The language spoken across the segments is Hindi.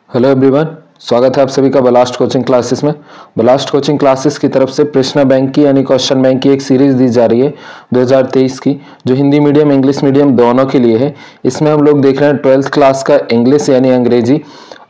हेलो एवरीवन, स्वागत है आप सभी का बलास्ट कोचिंग क्लासेस में। बलास्ट कोचिंग क्लासेस की तरफ से प्रश्न बैंक की यानी क्वेश्चन बैंक की एक सीरीज दी जा रही है 2023 की, जो हिंदी मीडियम इंग्लिश मीडियम दोनों के लिए है। इसमें हम लोग देख रहे हैं 12th क्लास का इंग्लिश यानी अंग्रेजी,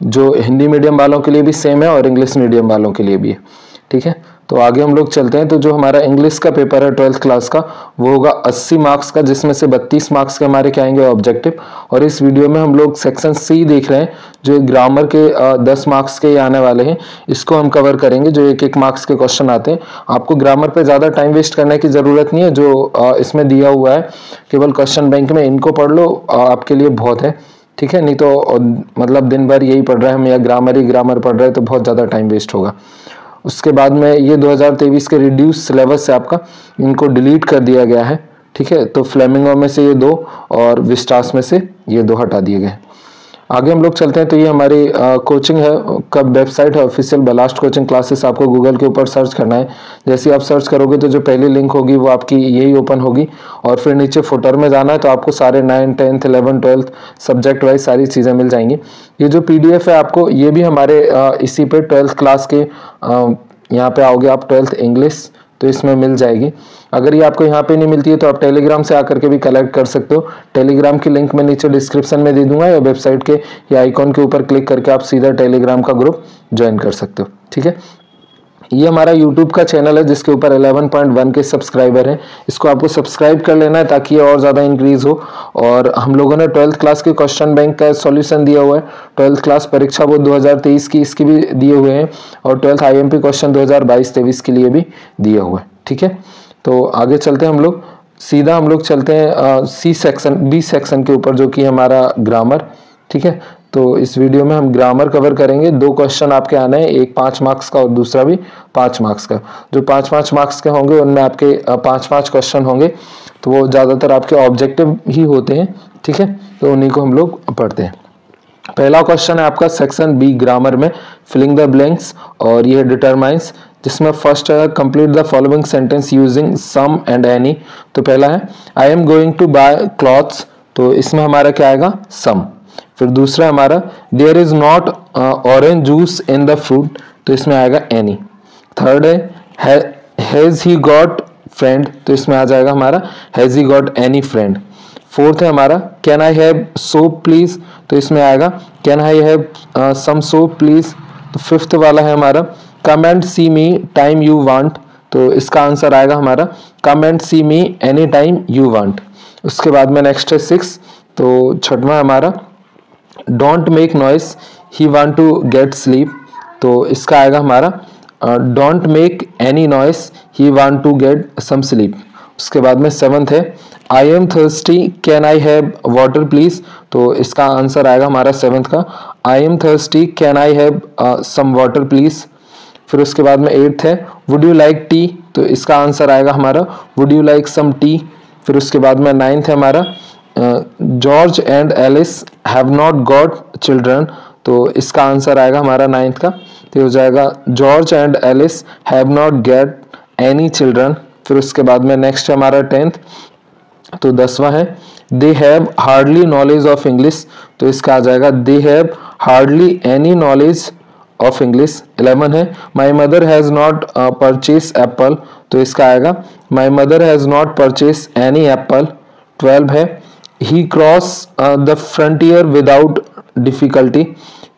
जो हिंदी मीडियम वालों के लिए भी सेम है और इंग्लिश मीडियम वालों के लिए भी है। ठीक है, तो आगे हम लोग चलते हैं। तो जो हमारा इंग्लिश का पेपर है 12th क्लास का, वो होगा 80 मार्क्स का, जिसमें से 32 मार्क्स के हमारे क्या आएंगे ऑब्जेक्टिव। और इस वीडियो में हम लोग सेक्शन सी देख रहे हैं, जो ग्रामर के 10 मार्क्स के आने वाले हैं। इसको हम कवर करेंगे, जो एक मार्क्स के क्वेश्चन आते हैं। आपको ग्रामर पे ज़्यादा टाइम वेस्ट करने की ज़रूरत नहीं है, जो इसमें दिया हुआ है केवल क्वेश्चन बैंक में इनको पढ़ लो, आपके लिए बहुत है। ठीक है, नहीं तो मतलब दिन भर यही पढ़ रहे हैं हम या ग्रामर पढ़ रहे हैं तो बहुत ज़्यादा टाइम वेस्ट होगा। उसके बाद में ये 2023 के रिड्यूस सिलेबस से आपका इनको डिलीट कर दिया गया है। ठीक है, तो फ्लेमिंगो में से ये 2 और विस्टास में से ये 2 हटा दिए गए। आगे हम लोग चलते हैं। तो ये हमारी कोचिंग है, कब वेबसाइट है ऑफिशियल बलास्ट कोचिंग क्लासेस। आपको गूगल के ऊपर सर्च करना है। जैसे आप सर्च करोगे तो जो पहली लिंक होगी वो आपकी यही ओपन होगी, और फिर नीचे फुटर में जाना है तो आपको सारे 9, 10th, 11, 12th सब्जेक्ट वाइज सारी चीज़ें मिल जाएंगी। ये जो PDF है आपको, ये भी हमारे इसी पे 12th क्लास के यहाँ पे आओगे आप 12th इंग्लिश, तो इसमें मिल जाएगी। अगर ये आपको यहाँ पे नहीं मिलती है तो आप टेलीग्राम से आकर के भी कलेक्ट कर सकते हो। टेलीग्राम की लिंक मैं नीचे डिस्क्रिप्शन में दे दूंगा, या वेबसाइट के या आइकॉन के ऊपर क्लिक करके आप सीधा टेलीग्राम का ग्रुप ज्वाइन कर सकते हो। ठीक है, ये हमारा यूट्यूब का चैनल है जिसके ऊपर 11.1 के सब्सक्राइबर हैं। इसको आपको सब्सक्राइब कर लेना है ताकि ये और ज़्यादा इंक्रीज हो। और हम लोगों ने 12th क्लास के क्वेश्चन बैंक का सॉल्यूशन दिया हुआ है। 12th क्लास परीक्षा बोर्ड 2023 की, इसकी भी दिए हुए हैं, और 12th IMP क्वेश्चन 2022-23 के लिए भी दिया हुआ है। ठीक है, तो आगे चलते हैं हम लोग। सीधा हम लोग चलते हैं बी सेक्शन के ऊपर, जो कि हमारा ग्रामर। ठीक है, तो इस वीडियो में हम ग्रामर कवर करेंगे। 2 क्वेश्चन आपके आने हैं, एक 5 मार्क्स का और दूसरा भी 5 मार्क्स का। जो 5-5 मार्क्स के होंगे उनमें आपके 5-5 क्वेश्चन होंगे, तो वो ज़्यादातर आपके ऑब्जेक्टिव ही होते हैं। ठीक है, तो उन्हीं को हम लोग पढ़ते हैं। पहला क्वेश्चन है आपका सेक्शन बी ग्रामर में, फिलिंग द ब्लैंक्स, और ये डिटरमाइंस, जिसमें फर्स्ट है complete the following sentence using some and any. तो पहला है I am going to buy clothes, तो इसमें हमारा क्या आएगा, सम। फिर दूसरा हमारा there is not orange juice in the fruit, तो इसमें आएगा एनी। थर्ड है हैज ही गॉट फ्रेंड, तो इसमें आ जाएगा हमारा has he got any friend. Fourth है हमारा can I have soap please, तो इसमें आएगा can I have some soap please. तो फिफ्थ वाला है हमारा come and see me time you want, तो इसका आंसर आएगा हमारा come and see me any time you want. उसके बाद में नेक्स्ट है 6, तो छठवां हमारा don't make noise he want to get sleep, तो इसका आएगा हमारा don't make any noise he want to get some sleep. उसके बाद में 7th है I am thirsty can I have water please, तो इसका आंसर आएगा हमारा 7th का I am thirsty can I have some water please. फिर उसके बाद में 8th है वुड यू लाइक टी, तो इसका आंसर आएगा हमारा would you like some tea. फिर उसके बाद में 9th है हमारा George and Alice have not got children, तो इसका आंसर आएगा हमारा 9th का, तो हो जाएगा George and Alice have not get any children. फिर उसके बाद में नेक्स्ट है हमारा 10th, तो 10वां है they have hardly knowledge of English, तो इसका आ जाएगा they have hardly any knowledge of English. 11 है my mother has not purchase apple, तो इसका आएगा my mother has not purchase any apple. 12 है he cross the frontier without difficulty,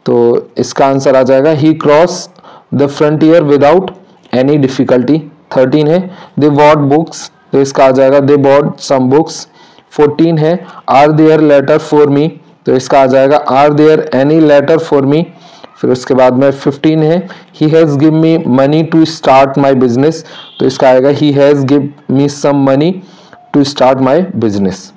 तो इसका आंसर आ जाएगा he cross the frontier without any difficulty. 13 है दे बॉट बुक्स, तो इसका आ जाएगा दे बॉट सम बुक्स। 14 है are there letter for me, तो इसका आ जाएगा are there any letter for me. फिर उसके बाद में 15 है he has give me money to start my business, तो इसका आएगा he has give me some money to start my business.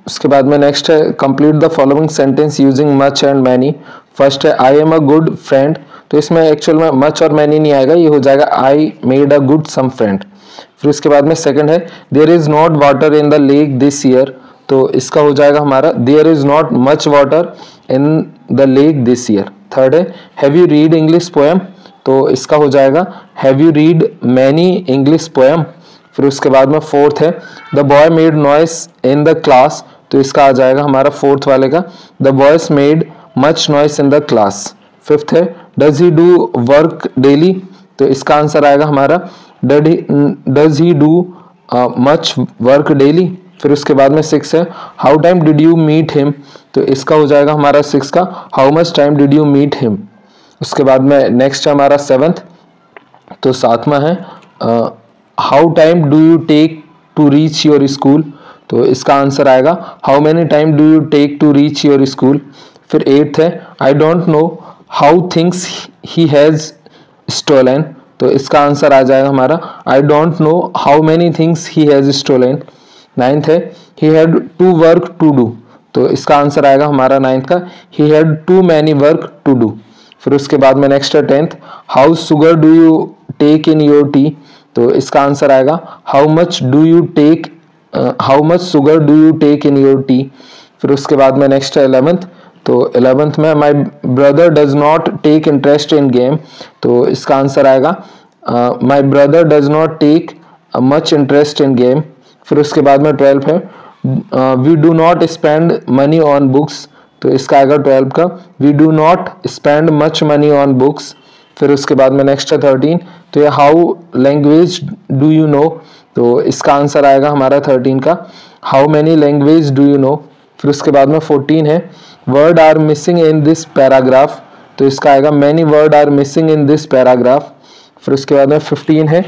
उसके बाद में नेक्स्ट है complete the following sentence using much and many. First है I am a good friend, तो इसमें एक्चुअल में मच और मैनी नहीं आएगा, ये हो जाएगा I made a good some friend. फिर उसके बाद में सेकंड है there is not water in the lake this year, तो इसका हो जाएगा हमारा there is not much water in the lake this year. Third है have you read English poem, तो इसका हो जाएगा have you read many English poem. फिर उसके बाद में फोर्थ है the boy made noise in the class, तो इसका आ जाएगा हमारा फोर्थ वाले का the boys made much noise in the class. Fifth है does he do work daily, तो इसका आंसर आएगा हमारा does he do much work daily. फिर उसके बाद में सिक्स है how time did you meet him, तो इसका हो जाएगा हमारा सिक्स का how much time did you meet him. उसके बाद में नेक्स्ट है हमारा सेवंथ, तो सातवां है how time do you take to reach your school, तो इसका आंसर आएगा how many time do you take to reach your school. फिर एट्थ है I don't know how things he has stolen, तो इसका आंसर आ जाएगा हमारा I don't know how many things he has stolen. Ninth है he had to work to do, तो इसका आंसर आएगा हमारा नाइन्थ का he had to many work to do. फिर उसके बाद में नेक्स्ट है tenth how sugar do you take in your tea, तो इसका आंसर आएगा how much do you take how much sugar do you take in your tea. फिर उसके बाद में नेक्स्ट है 11th, तो 11th में my brother does not take interest in game, तो इसका आंसर आएगा my brother does not take much interest in game. फिर उसके बाद में 12th है we do not spend money on books, तो इसका आएगा 12 का we do not spend much money on books. फिर उसके बाद में नेक्स्ट है 13, तो ये how language do you know, तो इसका आंसर आएगा हमारा 13 का how many language do you know. फिर उसके बाद में 14 है word are missing in this paragraph, तो इसका आएगा many word are missing in this paragraph. फिर उसके बाद में 15 है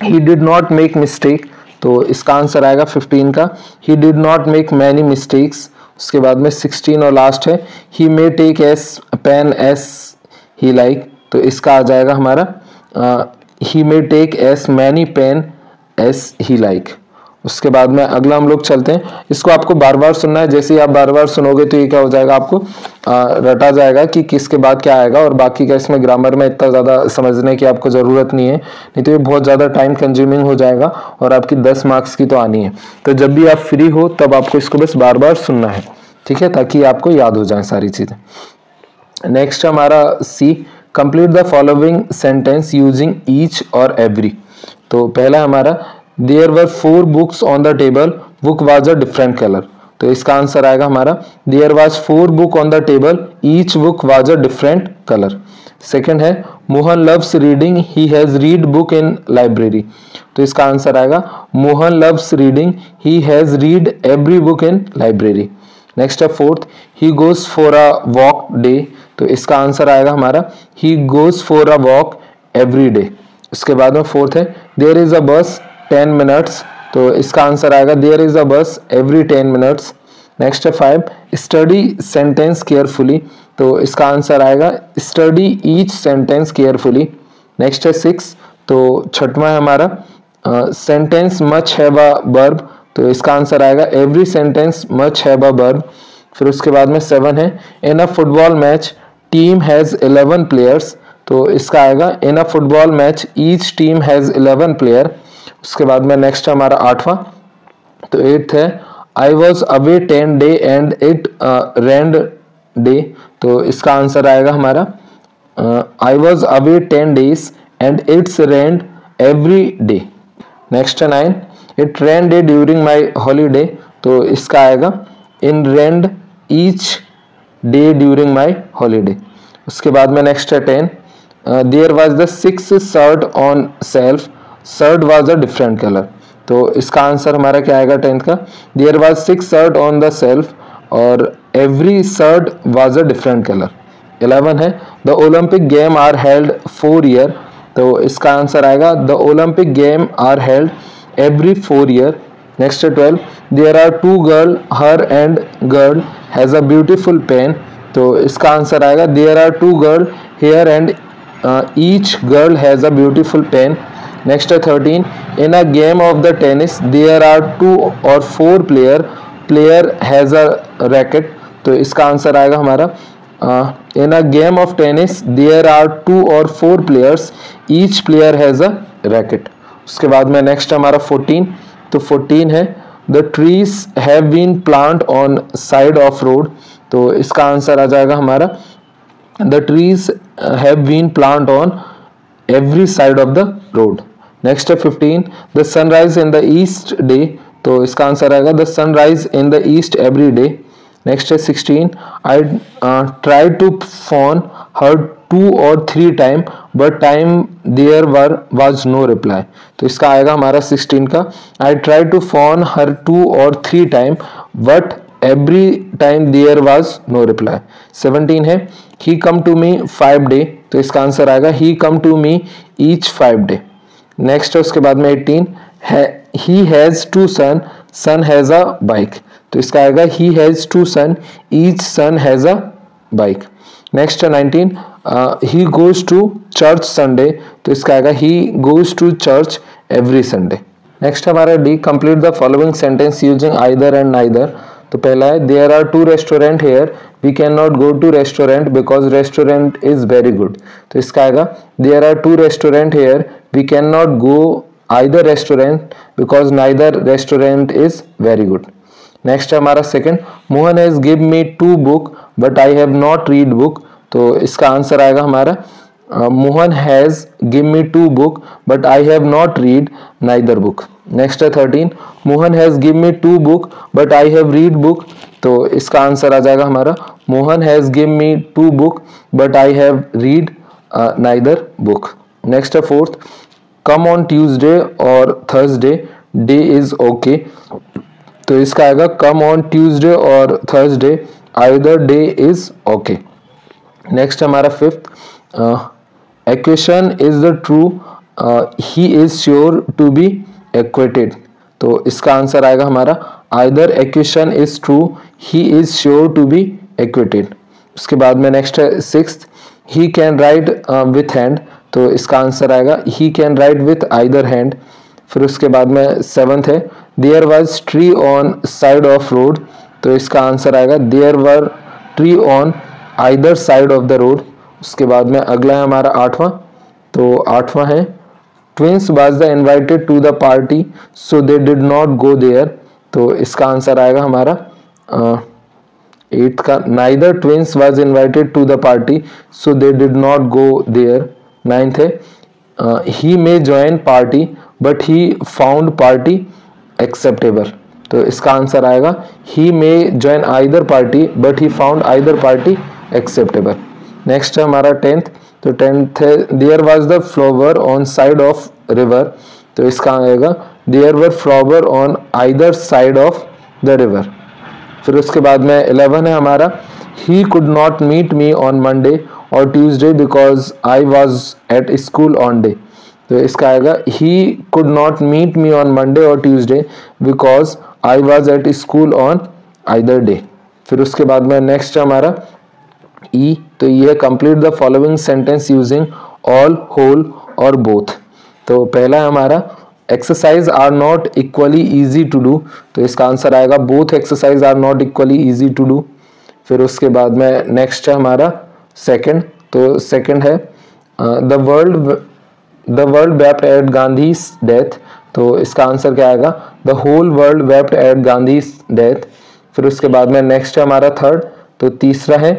he did not make mistake, तो इसका आंसर आएगा 15 का he did not make many mistakes. उसके बाद में 16 और लास्ट है he may take as pain as he like, तो इसका आ जाएगा हमारा he may take as many pain as he like. उसके बाद में अगला हम लोग चलते हैं, इसको आपको बार बार सुनना है, जैसे ही आप बार बार सुनोगे तो ये क्या हो जाएगा आपको रटा जाएगा कि किसके बाद क्या आएगा, और बाकी का इसमें ग्रामर में इतना ज़्यादा समझने की आपको ज़रूरत नहीं है, नहीं तो ये बहुत ज़्यादा टाइम कंज्यूमिंग हो जाएगा और आपकी 10 मार्क्स की तो आनी है। तो जब भी आप फ्री हो तब आपको इसको बस बार बार सुनना है, ठीक है, ताकि आपको याद हो जाए सारी चीज़ें। नेक्स्ट हमारा C complete the following sentence using each और एवरी, तो पहला हमारा there were 4 books on the table book was a different colour, तो इसका आंसर आएगा हमारा there was 4 book on the table each book was a different colour. Second है Mohan loves reading he has read book in library, तो इसका आंसर आएगा Mohan loves reading he has read every book in library. Next है fourth he goes for a walk day, तो इसका आंसर आएगा हमारा he goes for a walk every day. उसके बाद में फोर्थ है देयर इज अ बस 10 मिनट्स, तो इसका आंसर आएगा देयर इज अ बस एवरी 10 मिनट्स। नेक्स्ट है 5 स्टडी सेंटेंस केयरफुली, तो इसका आंसर आएगा study each sentence carefully. Next है 6, तो छठवां है हमारा sentence much have a verb, तो इसका आंसर आएगा every sentence much have a verb. फिर उसके बाद में 7 है in a football match team has 11 players, तो इसका आएगा in a football match each team has 11 player. उसके बाद में नेक्स्ट हमारा 8वां, तो 8th है I was away 10 day and it rained day, तो इसका आंसर आएगा हमारा I was away 10 days and it's rained every day. Next है 9 it rained day during my holiday, तो इसका आएगा in rained each day during my holiday. उसके बाद में नेक्स्ट है 10 there was the 6th shirt on shelf shirt was a different colour, तो इसका आंसर हमारा क्या आएगा 10th का there was 6 shirt on the self और every shirt was a different colour. 11 है the Olympic game are held 4 year, तो इसका आंसर आएगा the Olympic game are held every 4 year. Next है 12 there are 2 girl her and girl has a beautiful pen, तो इसका आंसर आएगा there are 2 girl here and each girl has a beautiful pen. Next है 13 in a game of the tennis there are 2 और 4 प्लेयर हैज अ रैकेट, तो इसका आंसर आएगा हमारा in a game of tennis there are 2 और 4 players each player has a racket. उसके बाद में नेक्स्ट हमारा 14, तो 14 है the trees have been plant on side of road, तो इसका आंसर आ जाएगा हमारा the trees have been plant on every side of the road. Next है 15 the sunrise in the east day, तो इसका आंसर आएगा the sunrise in the east every day. Next है 16 I try to phone her 2 or 3 time but time there was no reply. तो इसका आएगा हमारा 16 का, I try to phone her 2 or 3 time but every time there was no reply. 17 है, ही कम टू मी 5 डे। तो इसका आंसर आएगा he come to me each 5 day. Next है उसके बाद में 18 है, he has 2 son, son has a bike. तो इसका आएगा he has 2 son, each son has a bike. Next है 19, he goes to church Sunday. तो इसका आएगा he goes to church every Sunday. Next हमारा D, complete the following sentence using either and neither. तो पहला है, there are 2 restaurant here, we can not go to restaurant because restaurant is very good. तो इसका आएगा there are 2 restaurant here, we can not go either restaurant because neither restaurant is very good. Next है हमारा second, Mohan has give me 2 book but I have not read book. तो इसका आंसर आएगा हमारा Mohan has give me 2 book but I have not read neither book. Next है 13, Mohan has give me 2 book but I have read book. तो इसका आंसर आ जाएगा हमारा Mohan has give me 2 book but I have read neither book. Next है फोर्थ, कम ऑन ट्यूसडे और थर्सडे, डे इज ओके। तो इसका आएगा कम ऑन ट्यूसडे और Thursday, either day is okay. Next हमारा fifth, equation is the true, he is sure to be equated. तो इसका आंसर आएगा हमारा either equation is true, he is sure to be equated. उसके बाद में नेक्स्ट है sixth, he can write with hand. तो इसका आंसर आएगा he can write with either hand. फिर उसके बाद में सेवंथ है, there was tree on side of road. तो इसका आंसर आएगा there were tree on either side of the road. उसके बाद में अगला है हमारा आठवां। तो आठवां है, twins was the invited to the party so they did not go there. तो इसका आंसर आएगा हमारा एट्थ का, neither twins was invited to the party so they did not go there. Ninth है, he may join party but he found party acceptable. तो इसका आंसर आएगा he may join either party but he found either party acceptable. Next है हमारा टेंथ। तो टेंथ है, there was the flower on side of river. तो इसका आएगा there were flower on either side of the river. फिर उसके बाद में 11 है हमारा, he could not meet me on Monday or Tuesday because I was at school on day. तो इसका आएगा he could not meet me on Monday or Tuesday because I was at school on either day. फिर उसके बाद में नेक्स्ट हमारा ई। तो ये complete the following sentence using all, whole और बोथ। तो पहला है हमारा, exercise are not equally easy to do. तो इसका आंसर आएगा both exercise are not equally easy to do. फिर उसके बाद में नेक्स्ट है हमारा सेकंड। तो सेकंड है, the world wept at Gandhi's death. तो इसका आंसर क्या आएगा, the whole world wept at Gandhi's death. फिर उसके बाद में नेक्स्ट है हमारा थर्ड। तो तीसरा है,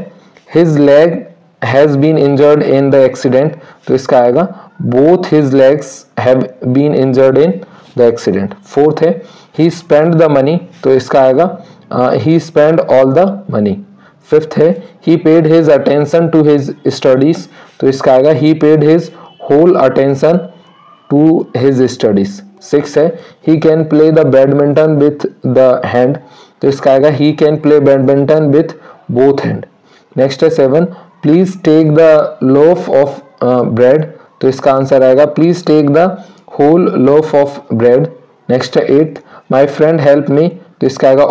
his leg has been injured in the accident. तो इसका आएगा both his legs have been injured in the accident. Fourth है, ही स्पेंड द मनी। तो इसका आएगा he spend all the money. Fifth है, he paid his attention to his studies. तो इसका आएगा he paid his whole attention to his studies. Six है, he can play the badminton with the hand. तो इसका आएगा he can play badminton with both hand. Next है 7, please take the loaf of bread. तो इसका आंसर आएगा please take the whole loaf of bread. Next है 8, माई फ्रेंड हेल्प मी। तो इसका आएगा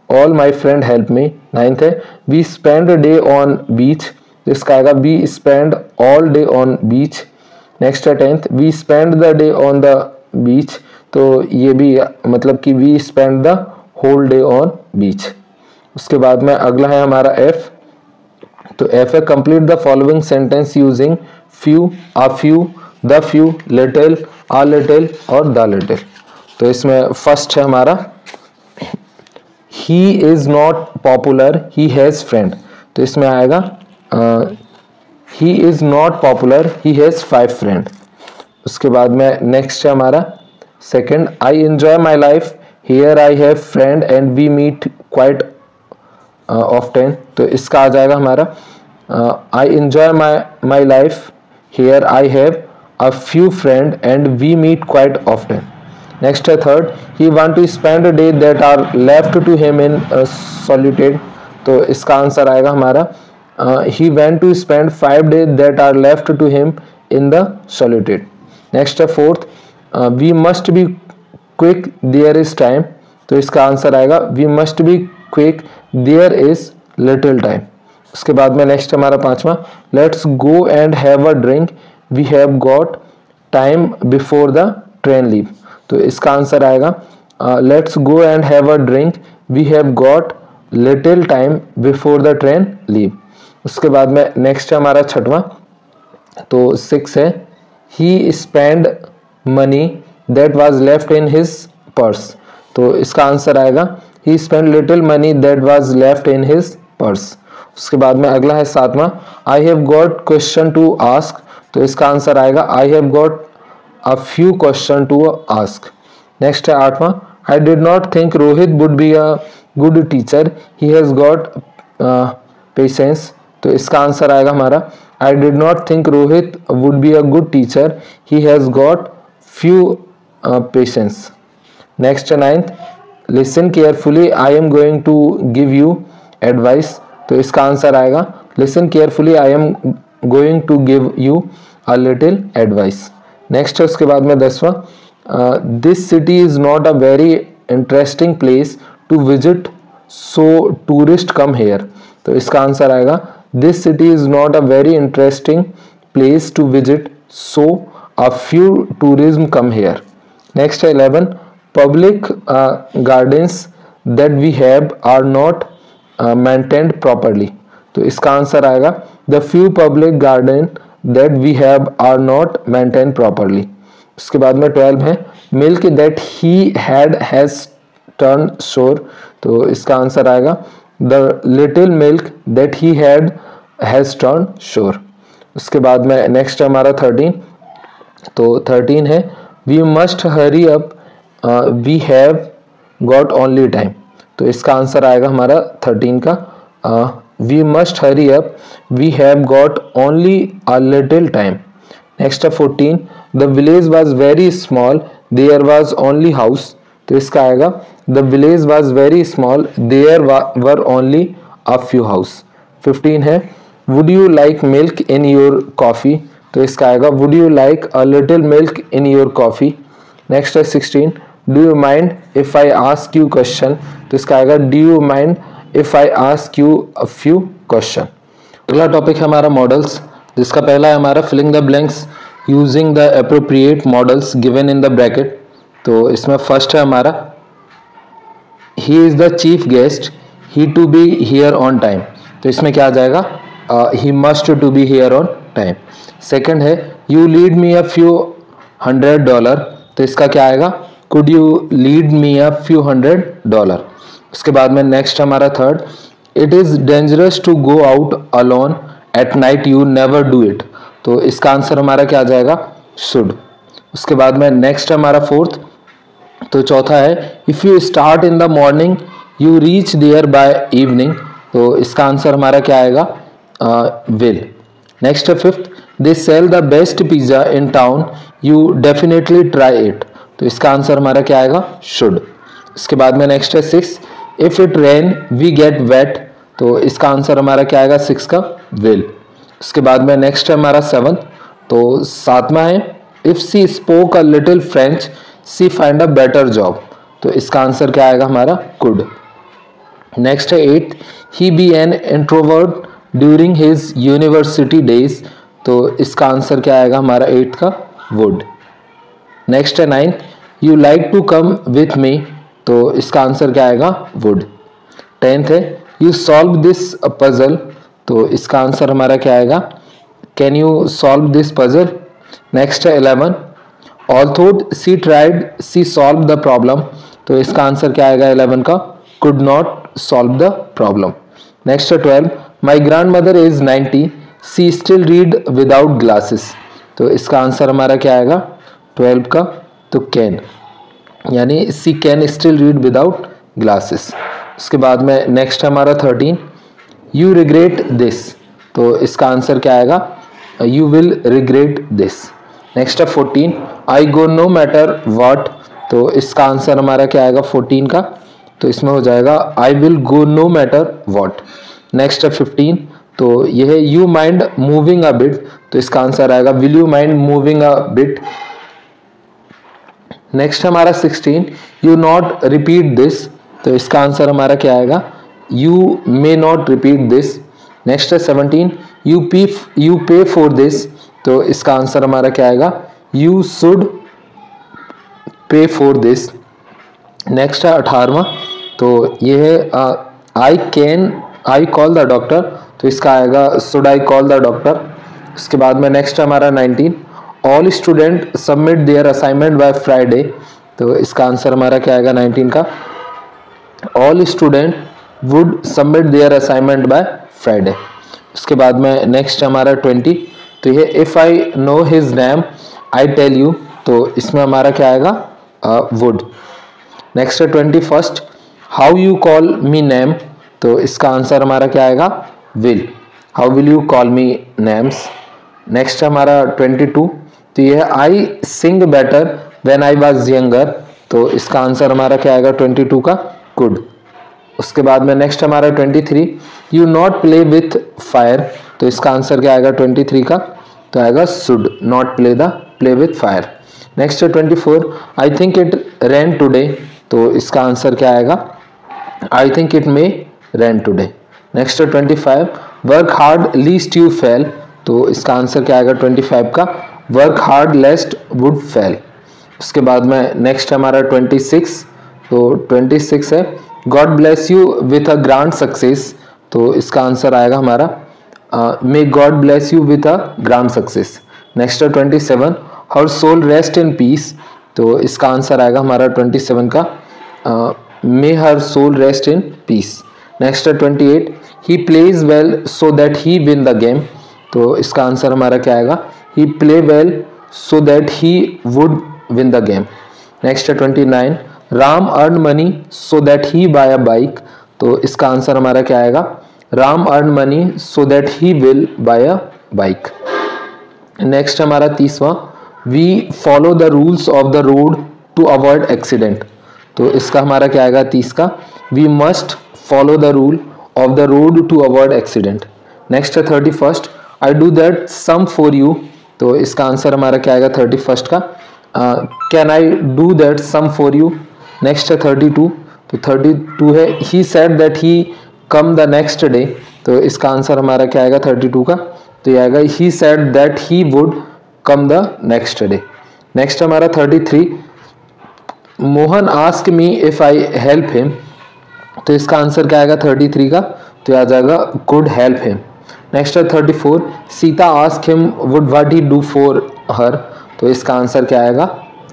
all my friend help me. 9th है, we spend day on beach. तो इसका आएगा we spend all day on beach. Next है 10th, we spend the day on the beach. तो ये भी मतलब कि we spend the whole day on beach. उसके बाद में अगला है हमारा एफ। तो एफ है, complete the following sentence using few, a few, the few, little, a little और द लिटिल। तो इसमें फर्स्ट है हमारा, he is not popular, he has friend. तो इसमें आएगा he is not popular, he has 5 friend. उसके बाद में नेक्स्ट है हमारा second, I enjoy my life, here I have friend and we meet quite often. तो इसका आ जाएगा हमारा, I enjoy my life here, I have a few friend and we meet quite often. Next है third, he want to spend a day that are left to him in solitude. तो इसका आंसर आएगा हमारा he went to spend 5 days that are left to him in the solitude. Next है fourth, we must be quick there is time. तो इसका आंसर आएगा we must be quick there is little time. उसके बाद में नेक्स्ट हमारा पांचवा, let's go and have a drink, we have got time before the train leave. तो इसका आंसर आएगा let's go and have a drink, we have got little time before the train leave. उसके बाद में नेक्स्ट हमारा छठवां, तो 6 है, he spend money that was left in his purse. तो इसका आंसर आएगा he spend little money that was left in his purse. उसके बाद में अगला है सातवां, I have got question to ask. तो इसका आंसर आएगा I have got a few question to ask. Next है आठवां, I did not think Rohit would be a good teacher, he has got patience. तो इसका आंसर आएगा हमारा I did not think Rohit would be a good teacher, he has got few patience. Next है ninth, listen carefully, I am going to give you advice. तो इसका आंसर आएगा listen carefully, I am going to give you a little advice. Next है उसके बाद में 10वां, this city is not a very interesting place to visit, so tourist come here. तो इसका आंसर आएगा this city is not a very interesting place to visit, so a few tourism come here. Next है 11, public gardens that we have are not maintained properly. तो इसका आंसर आएगा the few public garden that we have are not maintained properly. उसके बाद में 12 है, milk that he had has turn sour. तो इसका आंसर आएगा the little milk that he had has turn sour. उसके बाद में नेक्स्ट हमारा 13, तो 13 है, we must hurry up, we have got only time. तो इसका आंसर आएगा हमारा 13 का we must hurry up, we have got only a little time. Next है 14, the village was very small, there was only house. तो इसका आएगा the village was very small, there were only a few house. 15 है, would you like milk in your coffee. तो इसका आएगा would you like a little milk in your coffee. Next है 16, do you mind if I ask you question. तो इसका आएगा do you mind if I ask you a few question. अगला टॉपिक है हमारा मॉडल्स, जिसका पहला है हमारा filling the blanks using the appropriate modals given in the bracket. तो इसमें फर्स्ट है हमारा he is the chief guest, he to be here on time. तो इसमें क्या आ जाएगा he must to be here on time. Second है you lead me a few $100। तो इसका क्या आएगा could you lead me a few $100। उसके बाद में नेक्स्ट हमारा third, it is dangerous to go out alone at night, you never do it. तो इसका आंसर हमारा क्या आ जाएगा शुड। उसके बाद में नेक्स्ट हमारा फोर्थ, तो चौथा है if you start in the morning you reach there by evening. तो इसका आंसर हमारा क्या आएगा विल। नेक्स्ट है fifth, they sell the best pizza in town, you definitely try it. तो इसका आंसर हमारा क्या आएगा शुड। इसके बाद में नेक्स्ट है six, if it rain we get wet. तो इसका आंसर हमारा क्या आएगा सिक्स का विल। उसके बाद में नेक्स्ट है हमारा सेवंथ, तो सातवां है if she spoke a little French she find a better job. तो इसका आंसर क्या आएगा हमारा कुड। नेक्स्ट है eight, he be an introvert during his university days. तो इसका आंसर क्या आएगा हमारा एट का वुड। नेक्स्ट है ninth, you like to come with me. तो इसका आंसर क्या आएगा वुड। 10th है यू सॉल्व दिस पजल। तो इसका आंसर हमारा क्या आएगा can you solve this puzzle. Next है 11, although she tried she solve the problem. तो इसका आंसर क्या आएगा 11 का could not solve the problem. Next है 12, my grand mother is 90 she still read without glasses. तो इसका आंसर हमारा क्या आएगा 12 का तो कैन, यानी she can still read without glasses. उसके बाद में नेक्स्ट हमारा 13, यू रिग्रेट दिस। तो इसका आंसर क्या आएगा, you will regret this. Next है 14, आई गो नो मैटर व्हाट, तो इसका आंसर हमारा क्या आएगा 14 का, तो इसमें हो जाएगा I will go no matter what. Next है 15, तो यह है you mind moving a bit, तो इसका आंसर आएगा will you mind moving a bit. Next हमारा 16, यू नॉट रिपीट दिस, तो इसका आंसर हमारा क्या आएगा, you may not repeat this. Next है 17, यू पे फॉर दिस, तो इसका आंसर हमारा क्या आएगा, you should pay for this. Next है 18वां, तो ये है आई कॉल द डॉक्टर, तो इसका आएगा should I call the doctor. उसके बाद में नेक्स्ट हमारा 19, all student submit their assignment by Friday, तो इसका आंसर हमारा क्या आएगा 19 का, all student would submit their assignment by Friday. उसके बाद में नेक्स्ट हमारा 20, तो ये if I know his name I tell you, तो इसमें हमारा क्या आएगा वुड। नेक्स्ट है 21, how you call me name, तो इसका आंसर हमारा क्या आएगा will, how will you call me names. Next हमारा 22, तो यह I sing better when I was younger, तो इसका आंसर हमारा क्या आएगा 22 का कुड। उसके बाद में नेक्स्ट हमारा 23, you not play with fire, तो इसका आंसर क्या आएगा 23 का, तो आएगा should not play with fire. Next है 24, I think it rain today, तो इसका आंसर क्या आएगा, I think it may rain today. Next है 25, work hard least you fail, तो इसका आंसर क्या आएगा 25 का, वर्क हार्ड लेस्ट वुड फेल। उसके बाद में नेक्स्ट हमारा 26, तो 26 है God bless you with a grand success, तो इसका आंसर आएगा हमारा may God bless you with a grand success. Next है 27, her soul rest in peace, तो इसका आंसर आएगा हमारा 27 का may her soul rest in peace. Next है 28, he plays well so that he win the game, तो इसका आंसर हमारा क्या आएगा, he play well so that he would win the game. Next है 29, Ram earn money so that he buy a bike, तो इसका आंसर हमारा क्या आएगा, Ram earn money so that he will buy a bike. Next हमारा 30वां, we follow the rules of the road to avoid accident, तो इसका हमारा क्या आएगा 30 का, we must follow the rule of the road to avoid accident. Next है 31, I do that some for you, तो इसका आंसर हमारा क्या आएगा 31 का, can I do that some for you. Next है 32, तो 32 है he said that he come the next day, तो इसका आंसर हमारा क्या आएगा 32 का, तो ये आएगा ही said that he would come the next day. Next हमारा 33, Mohan ask me if I help him, तो इसका आंसर क्या आएगा 33 का, तो आ जाएगा कुड हेल्प हिम। नेक्स्ट है 34, Sita ask him would what he do for her, तो इसका आंसर क्या आएगा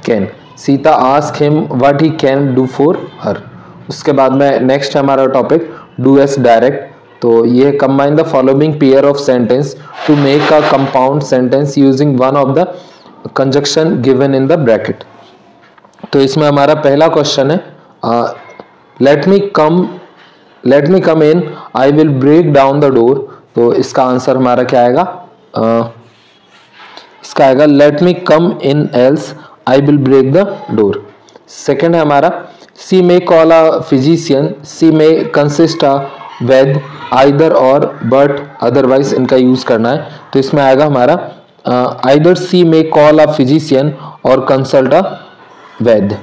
can, Sita ask him what he can do for her. उसके बाद में नेक्स्ट हमारा टॉपिक डू एस डायरेक्ट, तो ये combine the following pair of sentence to make a compound sentence using one of the conjunction given in the bracket. तो इसमें हमारा पहला क्वेश्चन है let me come in I will break down the door, तो इसका आंसर हमारा क्या आएगा, इसका आएगा let me come in else I will break the door. Second है हमारा she may call a physician, she may consist a Veda either or but otherwise इनका यूज करना है, तो इसमें आएगा हमारा either she may call a physician or consult a vet.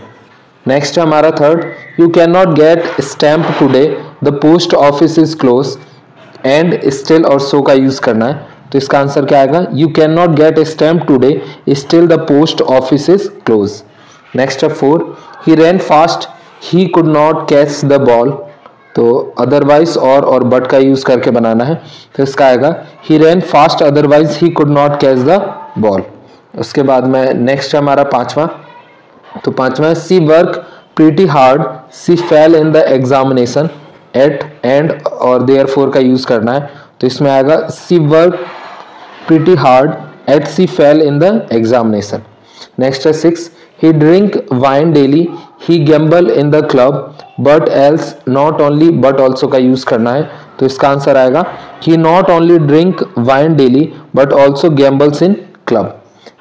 Next है हमारा third, you can not get stamp today the post office is closed, and still or so का यूज करना है, तो इसका आंसर क्या आएगा, you can not get stamp today still the post office is close. Next है 4, he ran fast he could not catch the ball, तो अदरवाइज और बट का यूज करके बनाना है, तो इसका आएगा he ran fast otherwise he could not catch the ball. उसके बाद में नेक्स्ट है हमारा पांचवा, तो पांचवा she work pretty hard she fail in the examination at and और देयरफॉर का यूज करना है, तो इसमें आएगा she work pretty hard at she fail in the examination. Next है 6, he drink wine daily, he gamble in the club, but else not only but also का यूज करना है। तो इसका आंसर आएगा he not only drink wine daily but also gambles in club.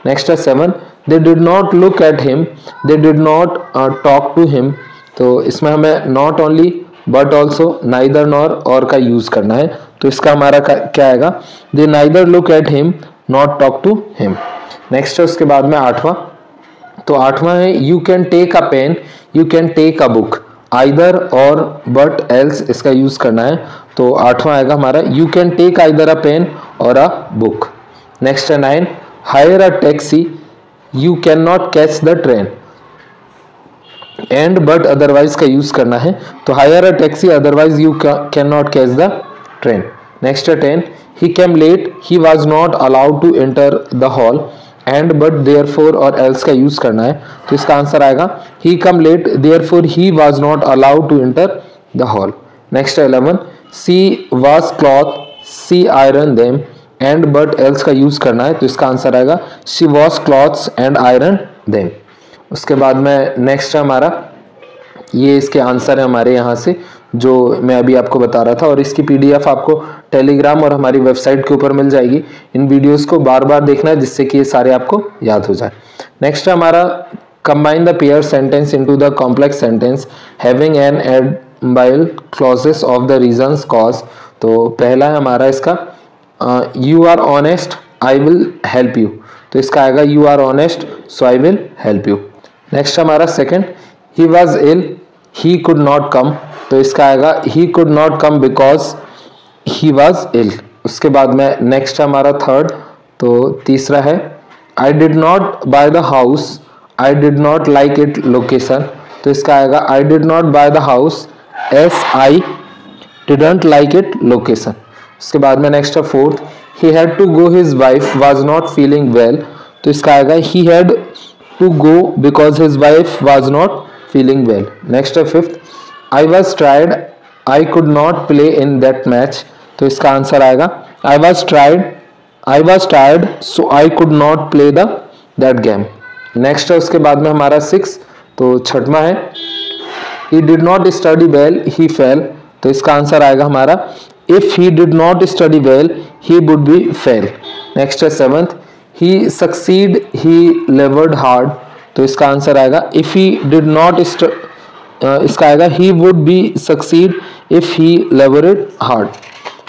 Next है 7, they did not look at him, they did not talk to him. तो इसमें हमें not only but also neither nor और का यूज करना है। तो इसका हमारा क्या आएगा, they neither look at him not talk to him. Next है उसके बाद में 8वां, तो 8वां है you can take a pen, you can take a book, either or but else इसका यूज करना है। तो 8वां आएगा हमारा you can take either a pen or a book. Next है 9, hire a taxi, you can not catch the train, and but otherwise का यूज करना है। तो hire a taxi otherwise you can not catch the train. Next है 10, he came late, he was not allowed to enter the hall, and but therefore or else का यूज करना है। तो इसका आंसर आएगा he come late therefore he was not allowed to enter the hall. Next है 11, she was cloth, she iron them, and but else का यूज करना है। तो इसका आंसर आएगा she was clothes and iron them. उसके बाद में नेक्स्ट है हमारा, ये इसके आंसर है हमारे यहाँ से जो मैं अभी आपको बता रहा था, और इसकी पीडीएफ आपको टेलीग्राम और हमारी वेबसाइट के ऊपर मिल जाएगी। इन वीडियोस को बार बार देखना है जिससे कि ये सारे आपको याद हो जाए। नेक्स्ट है हमारा combine the pair sentence into the complex sentence having an adverbial clauses of the reasons cause. तो पहला है हमारा इसका you are honest I will help you. तो इसका आएगा you are honest so I will help you. Next हमारा second, he was ill, he could not come. तो इसका आएगा he could not come because he was ill. उसके बाद में नेक्स्ट हमारा थर्ड, तो तीसरा है I did not buy the house, I did not like it location. तो इसका आएगा I did not buy the house as I didn't like it location. उसके बाद में नेक्स्ट है fourth, he had to go, his wife was not feeling well. तो इसका आएगा he had to go because his wife was not feeling well. Next है fifth, I was tired, I could not play in that match. तो इसका आंसर आएगा I was tired so I could not play that game. Next है उसके बाद में हमारा 6, तो छठवां है he did not study well he fell। तो इसका आंसर आएगा हमारा if he did not study well he would be fail। Next है 7th, he succeed he labored hard। तो इसका आंसर आएगा if he did not इसका आएगा he would be succeed if he labored hard।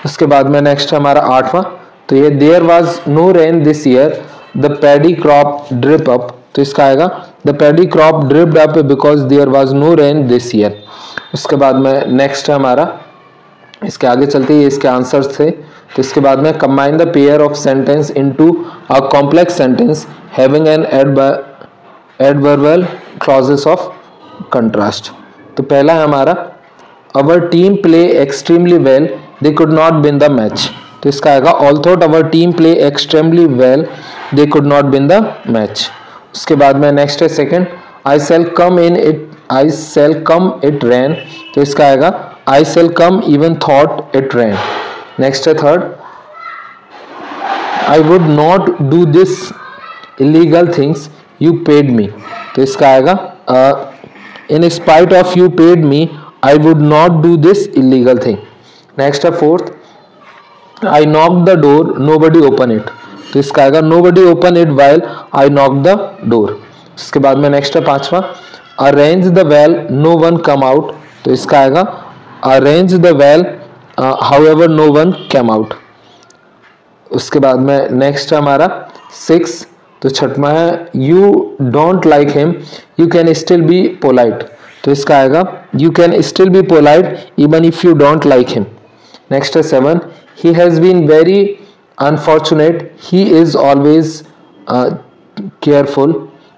उसके बाद में नेक्स्ट है हमारा 8वां, तो ये there was no rain this year the paddy crop drip up। तो इसका आएगा the paddy crop dripped up because there was no rain this year। उसके बाद में नेक्स्ट है हमारा, इसके आगे चलते ही इसके आंसर्स थे। तो इसके बाद में combine the pair of sentence into a complex sentence having an adverbial clauses of contrast. तो पहला है हमारा our team play extremely well they could not win the match. तो इसका आएगा although our team play extremely well they could not win the match. उसके बाद में नेक्स्ट है second, I shall come it rain. तो इसका आएगा I shall come even though it rain. Next है third, I would not do this illegal things you paid me. तो इसका आएगा in spite of you paid me I would not do this illegal thing. Next है fourth, I knock the door nobody open it. तो इसका आएगा nobody open it while I knock the door. इसके बाद में नेक्स्ट है पांचवा, arrange the well no one come out. तो इसका आएगा arrange the well however no one come out. उसके बाद में नेक्स्ट है हमारा 6, तो छठवा है you don't like him you can still be polite. तो इसका आएगा you can still be polite even if you don't like him. Next है 7, he has been very unfortunate he is always careful.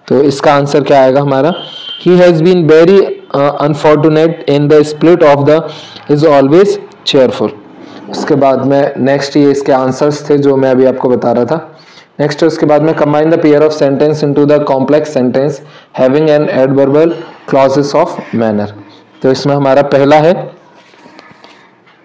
तो इसका आंसर क्या आएगा हमारा he has been very unfortunate in the split of the is always cheerful. उसके बाद में नेक्स्ट ये इसके आंसर्स थे जो मैं अभी आपको बता रहा था। नेक्स्ट उसके बाद में combine the pair of sentence into the complex sentence having an adverbial clauses of manner. तो इसमें हमारा पहला है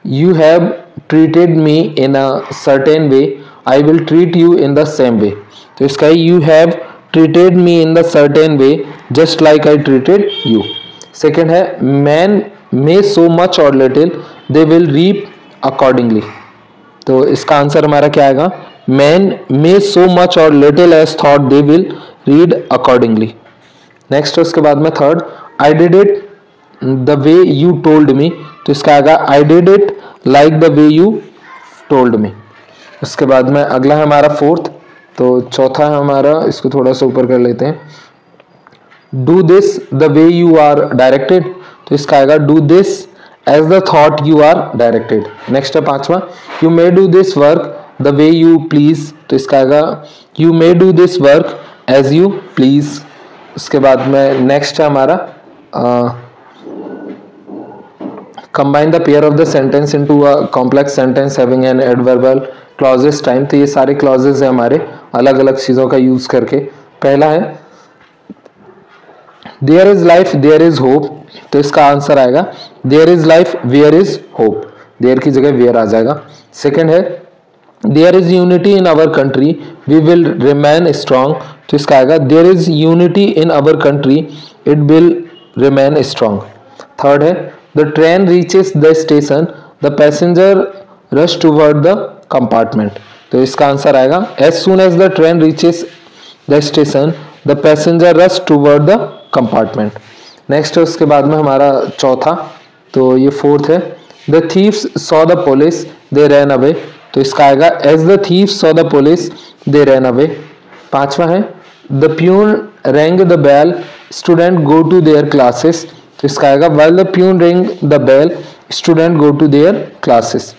you have treated me in a certain way I will treat you in the same way. तो इसका है you have treated me in the certain way just like I treated you. Second है man may sow much or little they will reap accordingly. तो इसका आंसर हमारा क्या आएगा, man may sow much or little as thought they will read accordingly. Next उसके बाद में third, I did it the way you told me. तो इसका आएगा I did it like the way you told me. उसके बाद में अगला है हमारा फोर्थ, तो चौथा है हमारा, इसको थोड़ा सा ऊपर कर लेते हैं, do this the way you are directed. तो इसका आएगा do this as the thought you are directed. Next है पांचवा, you may do this work the way you please. तो इसका आएगा you may do this work as you please. उसके बाद में नेक्स्ट है हमारा combine the pair of the sentence into a complex sentence having an adverbial clauses time. तो ये सारे क्लॉजेस है हमारे अलग अलग चीजों का यूज करके। पहला है there is life there is hope. तो इसका आंसर आएगा there is life where is hope, there की जगह वेयर आ जाएगा। सेकेंड है there is unity in our country we will remain strong. तो इसका आएगा there is unity in our country it will remain strong. Third है the train reaches the station the passenger rush toward the compartment. तो इसका आंसर आएगा as soon as the train reaches the station the passenger rush toward the compartment. Next है उसके बाद में हमारा चौथा, तो ये फोर्थ है the thieves saw the police they ran away. तो इसका आएगा as the thieves saw the police they ran away. पांचवा है the peon rang the bell student go to their classes. तो इसका आएगा while the peon ring the bell student go to their classes.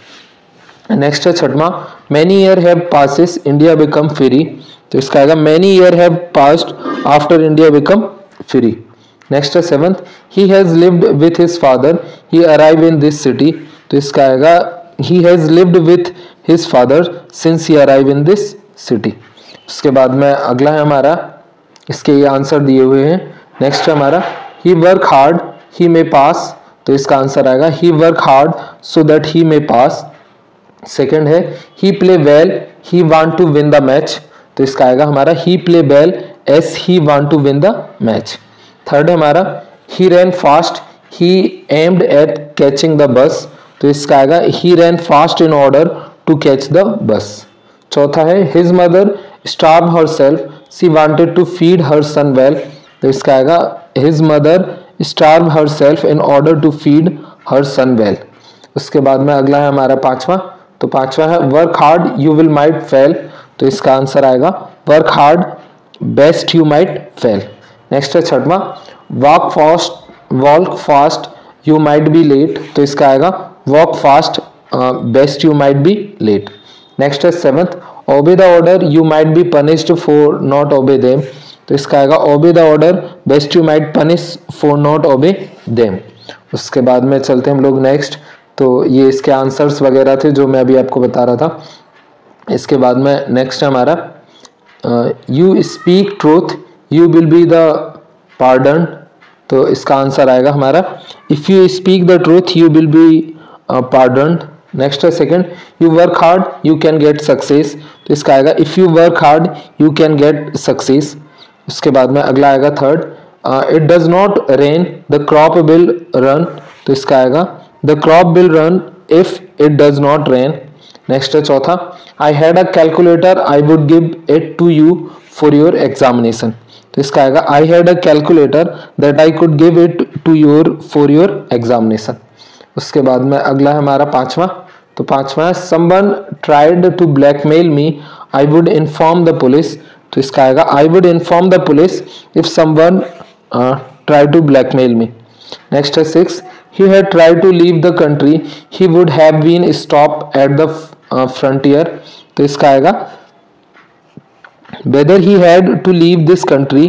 Next है छठवां many year have passes India become free. तो इसका आएगा many year have passed after India become free. Next है seventh he has lived with his father he arrive in this city. तो इसका आएगा he has lived with his father since he arrive in this city. उसके बाद में अगला है हमारा, इसके ये आंसर दिए हुए हैं। नेक्स्ट है हमारा ही वर्क हार्ड ही मे पास। तो इसका आंसर आएगा he work hard so that he may pass. Second है he play well he want to win the match. तो इसका आएगा हमारा he play well as he want to win the match. Third है हमारा he ran fast he aimed at catching the bus. तो इसका आएगा he ran fast in order to catch the bus. चौथा है his mother starve herself she wanted to feed her son well. तो इसका आएगा his mother starve herself in order to feed her son well. उसके बाद में अगला है हमारा पांचवा, तो पांचवा है work hard you will might fail. तो इसका आंसर आएगा work hard lest you might fail. Next है छठवां walk fast you might be late. तो इसका आएगा walk fast lest you might be late. Next है seventh obey the order you might be punished for not obey them. तो इसका आएगा obey the order lest you might punish for not obey them. उसके बाद में चलते हैं हम लोग नेक्स्ट, तो ये इसके आंसर्स वगैरह थे जो मैं अभी आपको बता रहा था। इसके बाद में नेक्स्ट हमारा you speak truth you will be the pardon. तो इसका आंसर आएगा हमारा if you speak the truth you will be pardon. Next है second you work hard you can get success. तो इसका आएगा if you work hard you can get success. उसके बाद में अगला आएगा third it does not rain the crop will ruin. तो इसका आएगा the crop will ruin if it does not rain. Next है चौथा I had a calculator I would give it to you for your examination. तो इसका आएगा I had a calculator that I could give it to your for your examination. उसके बाद में अगला है हमारा पांचवा, तो पांचवा है someone tried to blackmail me I would inform the police. तो इसका आएगा I would inform the police if someone try to blackmail me. Next है six he had tried to leave the country he would have been stopped at the frontier। तो इसका आएगा whether he had to leave this country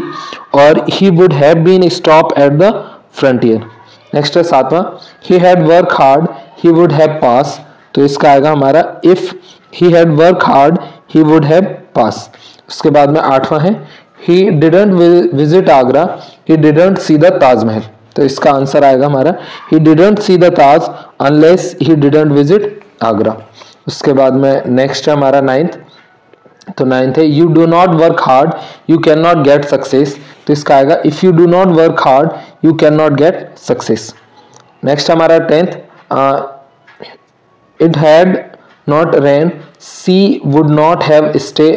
or he would have been stopped at the frontier। Next है सातवां he had worked hard he would have passed। तो इसका आएगा हमारा if he had worked hard he would have passed। उसके बाद में आठवां है he didn't visit Agra he didn't see the Taj Mahal। तो इसका आंसर आएगा हमारा he didn't see the Taj unless he didn't visit Agra। उसके बाद में नेक्स्ट है हमारा नाइन्थ तो नाइन्थ है you do not work hard you can not get success, तो इसका आएगा if you do not work hard you can not get success. Next हमारा 10th, it had not rain she would not have stay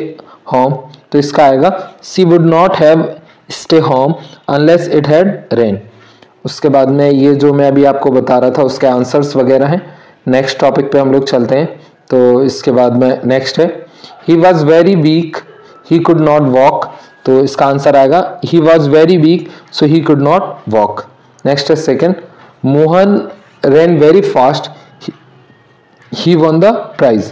home, तो इसका आएगा she would not have stay home unless it had rain. उसके बाद में ये जो मैं अभी आपको बता रहा था उसके आंसर्स वगैरह हैं। नेक्स्ट टॉपिक पे हम लोग चलते हैं। तो इसके बाद में नेक्स्ट है he was very weak he could not walk, तो इसका आंसर आएगा he was very weak so he could not walk. Next है second, Mohan ran very fast he won the prize,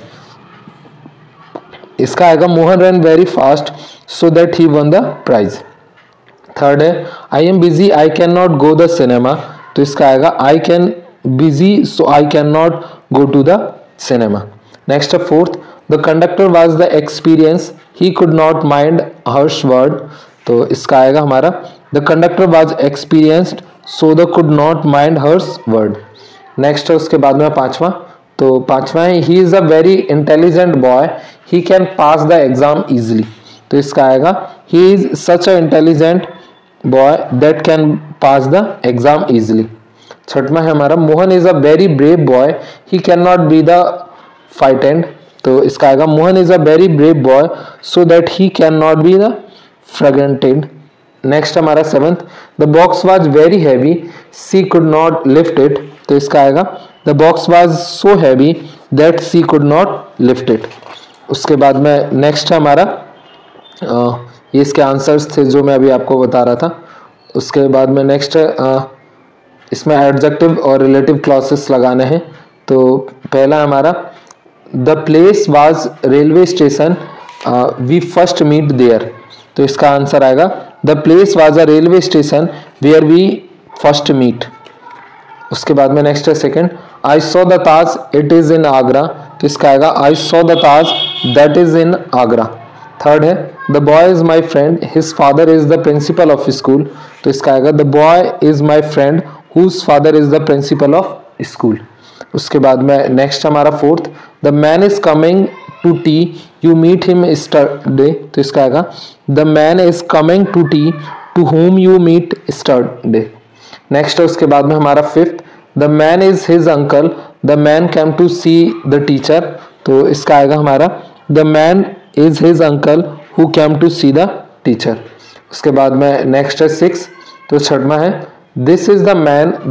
इसका आएगा Mohan ran very fast so that he won the prize। Third है I am busy I cannot go the cinema, तो इसका आएगा I can busy so I cannot go to the cinema। Next है fourth, the conductor was the experience he could not mind harsh word, तो इसका आएगा हमारा the conductor was experienced so the could not mind harsh word। Next है उसके बाद में पांचवा, तो पांचवा है he is a very intelligent boy he can pass the exam easily, तो इसका आएगा he is such a intelligent boy that can pass the exam easily. छठवा है हमारा Mohan is a very brave boy he can not be the frightened, तो इसका आएगा Mohan is a very brave boy so that he can not be the fragranted. Next हमारा seventh, the box was very heavy she could not lift it, तो इसका आएगा the box was so heavy that she could not lift it. उसके बाद में नेक्स्ट है हमारा ये इसके आंसर्स थे जो मैं अभी आपको बता रहा था। उसके बाद में नेक्स्ट है इसमें एडजेक्टिव और रिलेटिव क्लॉसेस लगाने हैं। तो पहला हमारा the place was railway station we first meet there, तो इसका आंसर आएगा the place was a railway station where we first meet. उसके बाद में नेक्स्ट है second, I saw the Taj it is in Agra, तो इसका आएगा I saw the Taj that is in Agra. Third है the boy is my friend his father is the principal of school, तो इसका आएगा the boy is my friend whose father is the principal of school. उसके बाद में नेक्स्ट हमारा fourth, the man is coming today you meet him yesterday, तो इसका आएगा the man is coming today to whom you meet yesterday. Next है उसके बाद में हमारा fifth, the man is his uncle the man came to see the teacher, तो इसका आएगा हमारा the man is his uncle who cam to see the teacher. उसके बाद में नेक्स्ट है सिक्स, तो छठवा है this is the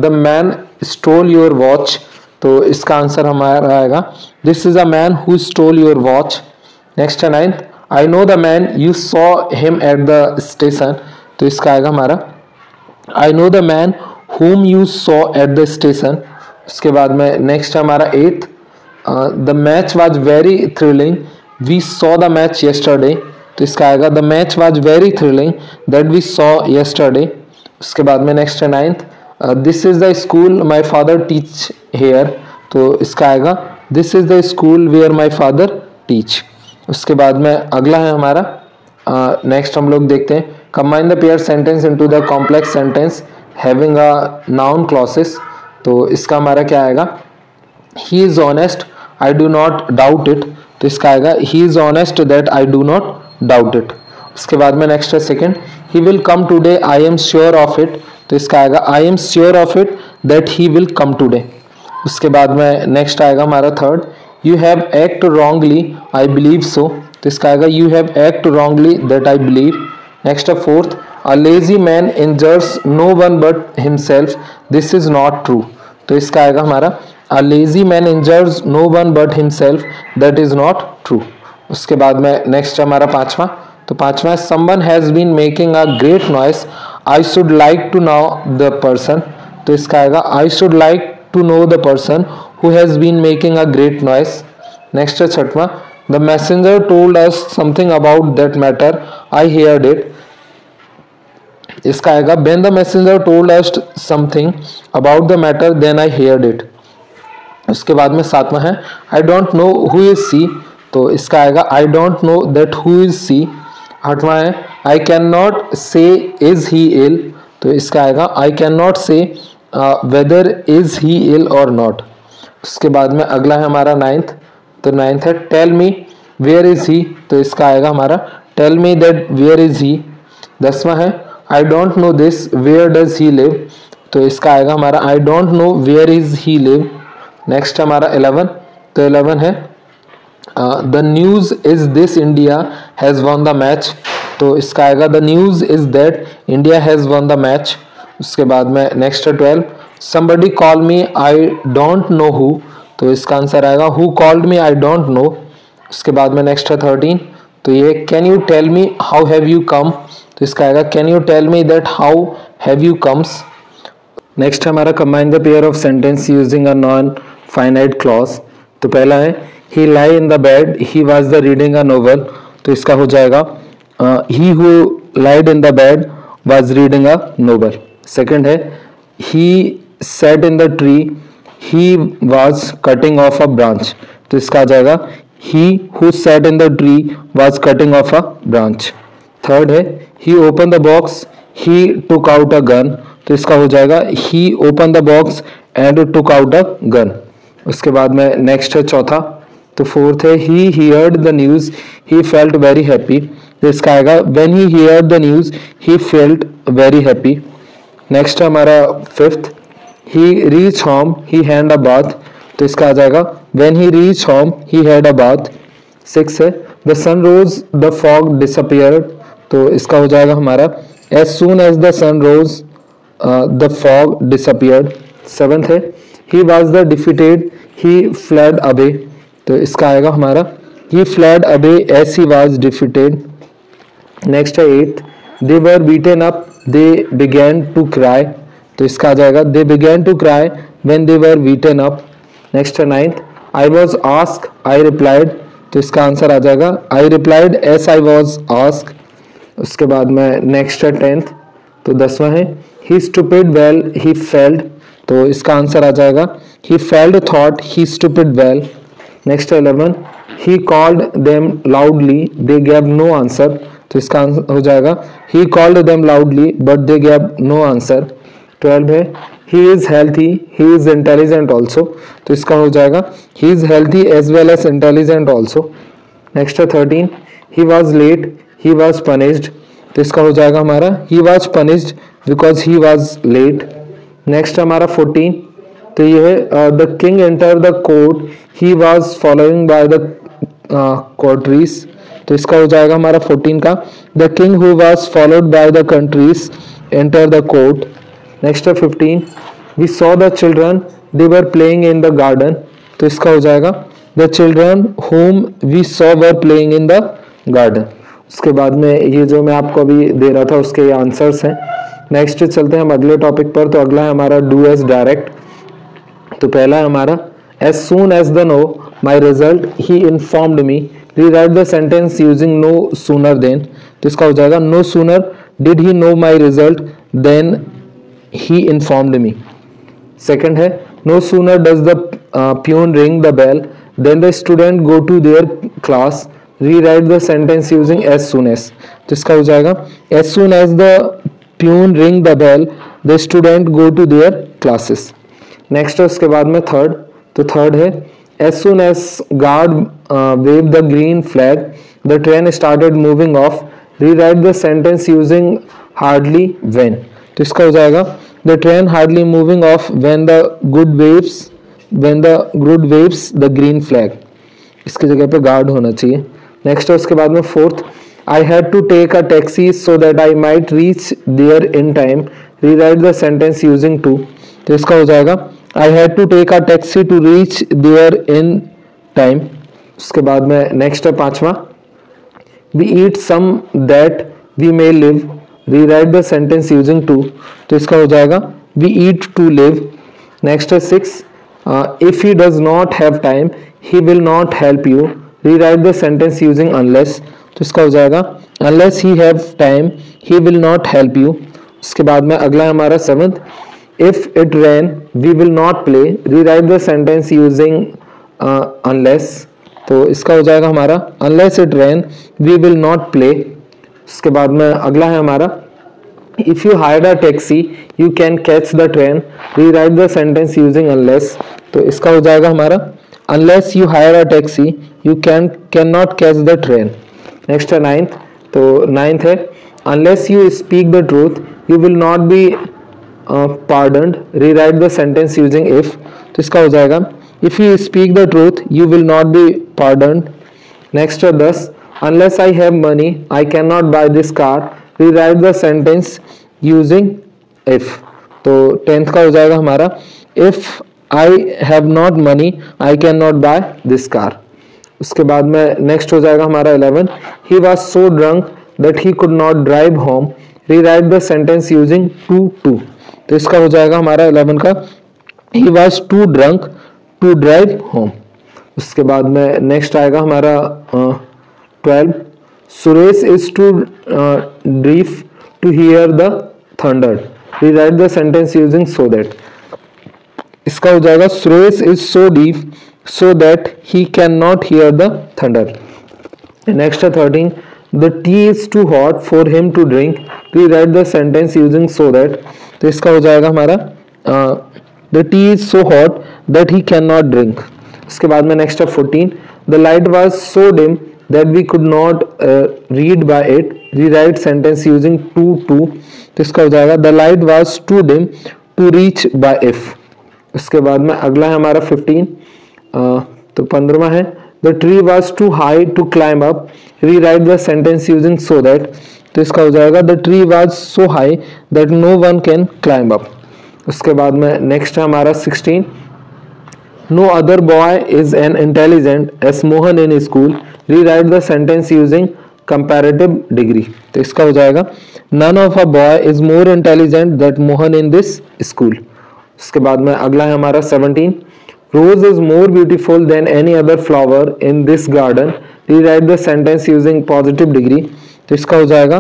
man stole your watch, तो इसका आंसर हमारा आएगा this is a man who stole your watch. Next है ninth, I know the man you saw him at the station, तो इसका आएगा हमारा I know the man whom you saw at the station। उसके बाद में नेक्स्ट हमारा eighth, the match was very thrilling we saw the match yesterday, तो इसका आएगा the match was very thrilling that we saw yesterday। उसके बाद में नेक्स्ट है ninth, this is the school my father teach here, तो इसका आएगा this is the school where my father teach. उसके बाद में अगला है हमारा नेक्स्ट हम लोग देखते हैं combine the pair sentence into the complex sentence having a noun clauses, तो इसका हमारा क्या आएगा he is honest I do not doubt it, तो इसका आएगा he is honest that I do not doubt it. उसके बाद में नेक्स्ट है second, he will come today I am sure of it, तो इसका आएगा I am sure of it that he will come today. उसके बाद में नेक्स्ट आएगा हमारा third, you have act wrongly I believe so, तो इसका आएगा you have act wrongly that I believe. Next है fourth, a lazy man injures no one but himself this is not true, तो इसका आएगा हमारा a lazy man injures no one but himself that is not true. उसके बाद में नेक्स्ट हमारा पांचवा, तो पांचवा है someone has been making a great noise I should like to know the person, तो इसका आएगा I should like to know the person who has been making a great noise. Next है छठवा, the messenger told us something about that matter I heard it, इसका आएगा when the messenger told us something about the matter then I heard it। उसके बाद में सातवां है I don't know who is she, तो इसका आएगा I don't know that who is she। आठवां है I cannot say is he ill, तो इसका आएगा I cannot say whether is he ill or not। उसके बाद में अगला है हमारा नाइन्थ, तो नाइन्थ है tell me where is he, तो इसका आएगा हमारा tell me that where is he. 10वां है I don't know this where does he live, तो इसका आएगा हमारा I don't know where is he live. Next हमारा 11, तो 11 है the news is this India has won the match, तो इसका आएगा the news is that India has won the match. उसके बाद में next 12 somebody call me I don't know who, तो इसका आंसर आएगा who called me I don't know। उसके बाद में नेक्स्ट है 13, तो ये can you tell me how have you come, तो इसका आएगा can you tell me that how have you comes। Next हमारा combine the pair of sentence using a non finite clause, तो पहला है he lie in the bed he was the reading a novel, तो इसका हो जाएगा he who lied in the bed was reading a novel। Second है he sat in the tree he was cutting off a branch, तो इसका आ जाएगा he who sat in the tree was cutting off a branch। Third है he opened the box he took out a gun, तो इसका हो जाएगा he opened the box and took out a gun। उसके बाद में नेक्स्ट है चौथा, तो फोर्थ है he heard the news he felt very happy, तो इसका आएगा when he heard the news he felt very happy। Next है हमारा fifth he reached home he had a bath, तो इसका आ जाएगा when he reached home he had a bath। Six है the sun rose the fog disappeared, तो इसका हो जाएगा हमारा as soon as the sun rose the fog disappeared। Seventh है he was the defeated he fled away, तो इसका आएगा हमारा he fled away as he was defeated। Next है eighth they were beaten up they began to cry, तो इसका आ जाएगा they began to cry when they were beaten up। Next है ninth I was asked I replied, तो इसका आंसर आ जाएगा I replied as I was asked। उसके बाद में नेक्स्ट है टेंथ, तो 10वां है he stupid well he failed, तो इसका आंसर आ जाएगा he failed thought he stupid well। Next है 11 he called them loudly they gave no answer, तो इसका आंसर हो जाएगा he called them loudly but they gave no answer। 12 है he is healthy he is intelligent also, तो इसका हो जाएगा he is healthy as well as intelligent also। Next है 13 he was late he was punished, तो इसका हो जाएगा हमारा he was punished because he was late। Next हमारा 14, तो ये है the king entered the court he was following by the courtiers, तो इसका हो जाएगा हमारा 14 का the king who was followed by the countries entered the court। Next है 15 we saw the children they were playing in the garden, तो इसका हो जाएगा the children whom we saw were playing in the garden। उसके बाद में ये जो मैं आपको अभी दे रहा था उसके ये आंसर्स हैं। नेक्स्ट चलते हैं हम अगले टॉपिक पर, तो अगला है हमारा डू एज डायरेक्ट। तो पहला है हमारा as soon as the know my result he informed me, rewrite the sentence using no sooner than, तो इसका हो जाएगा no sooner did he know my result then he informed me। Second है no sooner does the peon ring the bell then the student go to their class, rewrite the sentence using as soon as, तो इसका हो जाएगा as soon as the peon ring the bell the student go to their classes। Next है उसके बाद में थर्ड, तो थर्ड है as soon as guard waved the green flag the train started moving off, rewrite the sentence using hardly when, तो इसका हो जाएगा the train hardly moving off when the good waves the green flag, इसकी जगह पे गार्ड होना चाहिए। नेक्स्ट है उसके बाद में fourth I had to take a taxi so that I might reach there in time, rewrite the sentence using to, तो इसका हो जाएगा I had to take a taxi to reach there in time। उसके बाद में नेक्स्ट है पांचवा we eat some that we may live, rewrite the sentence using to, तो इसका हो जाएगा we eat to live। Next है six if he does not have time he will not help you, rewrite the sentence using unless, तो इसका हो जाएगा unless he have time he will not help you। उसके बाद में अगला है हमारा seventh if it rain we will not play, rewrite the sentence using unless, तो इसका हो जाएगा हमारा unless it rain we will not play। उसके बाद में अगला है हमारा if you hire a taxi you can catch the train, rewrite the sentence using unless, तो इसका हो जाएगा हमारा unless you hire a taxi you can not catch the train. Next है नाइन्थ, तो नाइन्थ है unless you speak the truth you will not be pardoned, rewrite the sentence using if. तो इसका हो जाएगा if you speak the truth you will not be pardoned. Next है 10 unless I have money I can not buy this car, rewrite the sentence using if. तो 10th का हो जाएगा हमारा if I have not money I can not buy this car. उसके बाद में नेक्स्ट हो जाएगा हमारा 11 he was so drunk that he could not drive home, rewrite the sentence using too. तो इसका हो जाएगा हमारा 11 का he was too drunk to drive home. उसके बाद में नेक्स्ट आएगा हमारा 12 Suresh is too deaf to hear the thunder, rewrite the sentence using so that. इसका हो जाएगा Suresh is so deep so that he cannot hear the thunder. Next 13 the tea is too hot for him to drink, rewrite the sentence using so that। तो इसका हो जाएगा हमारा the tea is so hot that he cannot drink। इसके बाद में नेक्स्ट है 14 the light was so dim that we could not read by it, rewrite sentence using to। तो इसका हो जाएगा the light was too dim to reach by if। इसके बाद में अगला है हमारा 15 तो 15वां है the tree was too high to climb up, rewrite the sentence using so that. तो इसका हो जाएगा the tree was so high that no one can climb up. उसके बाद में नेक्स्ट है हमारा 16 no other boy is an intelligent as Mohan in school, rewrite the sentence using comparative degree. तो इसका हो जाएगा none of a boy is more intelligent that Mohan in this school. उसके बाद में अगला है हमारा 17 Rose is more beautiful than any other flower in this garden, rewrite the sentence using positive degree। तो इसका हो जाएगा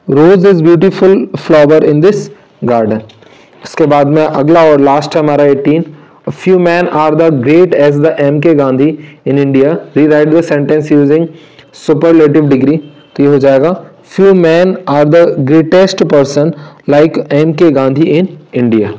Rose is beautiful flower in this garden। इसके बाद में अगला और लास्ट है हमारा 18 A few men are the great as the M.K. Gandhi in India, rewrite the sentence using superlative degree। तो ये हो जाएगा few men are the greatest person like M.K. Gandhi in India।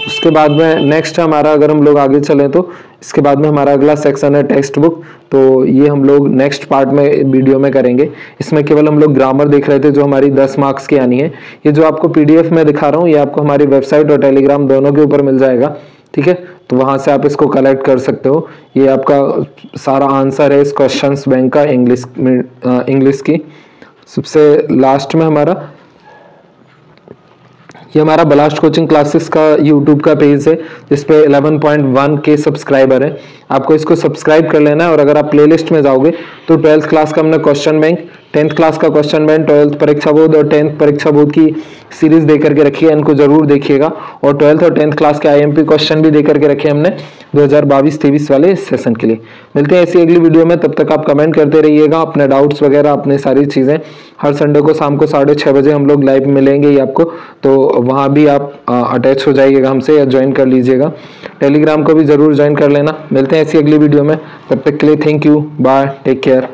उसके बाद में नेक्स्ट हमारा अगर हम लोग आगे चलें तो इसके बाद में हमारा अगला सेक्शन है टेक्स्ट बुक। तो ये हम लोग नेक्स्ट पार्ट में वीडियो में करेंगे। इसमें केवल हम लोग ग्रामर देख रहे थे जो हमारी 10 मार्क्स की आनी है। ये जो आपको पीडीएफ में दिखा रहा हूँ ये आपको हमारी वेबसाइट और टेलीग्राम दोनों के ऊपर मिल जाएगा, ठीक है। तो वहाँ से आप इसको कलेक्ट कर सकते हो। ये आपका सारा आंसर है इस क्वेश्चन बैंक का इंग्लिश की। सबसे लास्ट में ये हमारा ब्लास्ट कोचिंग क्लासेस का यूट्यूब का पेज है जिसपे 11.1 के सब्सक्राइबर है। आपको इसको सब्सक्राइब कर लेना है। और अगर आप प्लेलिस्ट में जाओगे तो 12th क्लास का हमने क्वेश्चन बैंक, 10th क्लास का क्वेश्चन बैंक, 12th परीक्षा बोर्ड और 10th परीक्षा बोर्ड की सीरीज दे करके रखी है, इनको जरूर देखिएगा। और 12th और 10th क्लास के आईएमपी क्वेश्चन भी दे करके रखे हमने 2022-23 वाले सेशन के लिए। मिलते हैं ऐसी अगली वीडियो में, तब तक आप कमेंट करते रहिएगा अपने डाउट्स वगैरह, अपनी सारी चीज़ें। हर संडे को शाम को 6:30 बजे हम लोग लाइव मिलेंगे ही आपको, तो वहाँ भी आप अटैच हो जाइएगा हमसे या ज्वाइन कर लीजिएगा। टेलीग्राम को भी जरूर ज्वाइन कर लेना। मिलते हैं ऐसी अगली वीडियो में, तब तक के लिए thank you, bye, take care.